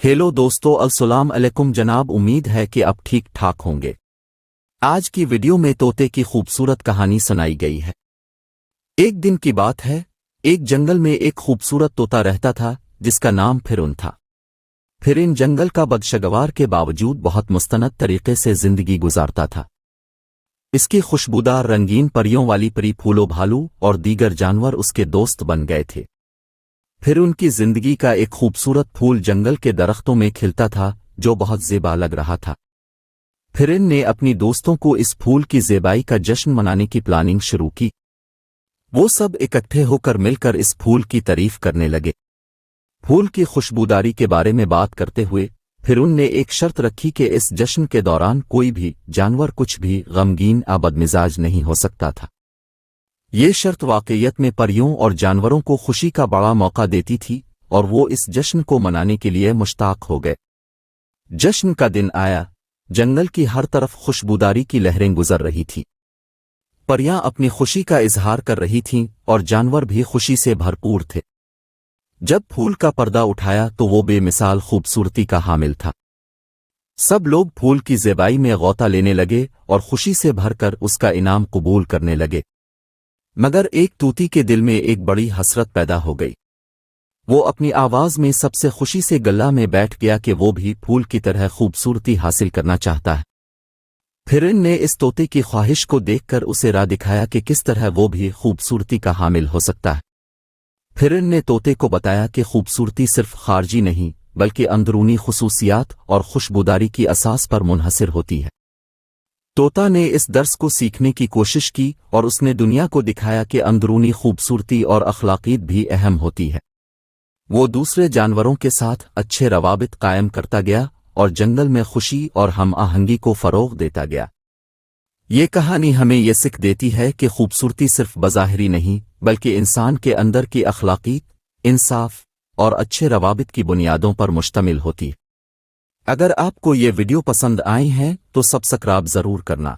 Hello दोस्तों, अस्सलाम अलैकुम जनाब। उम्मीद है कि आप ठीक ठाक होंगे। आज की वीडियो में तोते की खूबसूरत कहानी सुनाई गई है। एक दिन की बात है, एक जंगल में एक खूबसूरत तोता रहता था जिसका नाम फिरुन था। फिरुन जंगल का बदशगवार के बावजूद बहुत मुस्तनद तरीके से जिंदगी गुजारता था। इसकी खुशबूदार रंगीन परियों वाली परी फूलो भालू और दीगर जानवर उसके दोस्त बन गए थे। फिर उनकी जिंदगी का एक खूबसूरत फूल जंगल के दरख्तों में खिलता था जो बहुत ज़ेबा लग रहा था। फिरुन ने अपनी दोस्तों को इस फूल की ज़ेबाई का जश्न मनाने की प्लानिंग शुरू की। वो सब इकट्ठे होकर मिलकर इस फूल की तारीफ करने लगे। फूल की खुशबूदारी के बारे में बात करते हुए फिरुन ने एक शर्त रखी कि इस जश्न के दौरान कोई भी जानवर कुछ भी गमगीन या बदमिजाज नहीं हो सकता था। ये शर्त वाकईयत में परियों और जानवरों को खुशी का बड़ा मौका देती थी और वो इस जश्न को मनाने के लिए मुश्ताक हो गए। जश्न का दिन आया। जंगल की हर तरफ खुशबूदारी की लहरें गुजर रही थीं। परियां अपनी खुशी का इजहार कर रही थीं और जानवर भी खुशी से भरपूर थे। जब फूल का पर्दा उठाया तो वो बेमिसाल खूबसूरती का हामिल था। सब लोग फूल की ज़ेबाई में गौता लेने लगे और खुशी से भरकर उसका इनाम कबूल करने लगे। मगर एक तूती के दिल में एक बड़ी हसरत पैदा हो गई। वो अपनी आवाज में सबसे खुशी से गला में बैठ गया कि वो भी फूल की तरह खूबसूरती हासिल करना चाहता है। फिरुन ने इस तोते की ख्वाहिश को देखकर उसे राह दिखाया कि किस तरह वो भी खूबसूरती का हामिल हो सकता है। फिरुन ने तोते को बताया कि खूबसूरती सिर्फ खारजी नहीं बल्कि अंदरूनी खुसूसियात और खुशबूदारी की असास पर मुनहसिर होती है। तोता ने इस दर्स को सीखने की कोशिश की और उसने दुनिया को दिखाया कि अंदरूनी खूबसूरती और अखलाकियत भी अहम होती है। वो दूसरे जानवरों के साथ अच्छे रवाबित कायम करता गया और जंगल में खुशी और हम आहंगी को फरोग देता गया। ये कहानी हमें ये सीख देती है कि खूबसूरती सिर्फ बज़ाहिरी नहीं बल्कि इंसान के अंदर की अखलाकियत, इंसाफ और अच्छे रवाबित की बुनियादों पर मुश्तमिल होती है। अगर आपको ये वीडियो पसंद आई है तो सब्सक्राइब ज़रूर करना।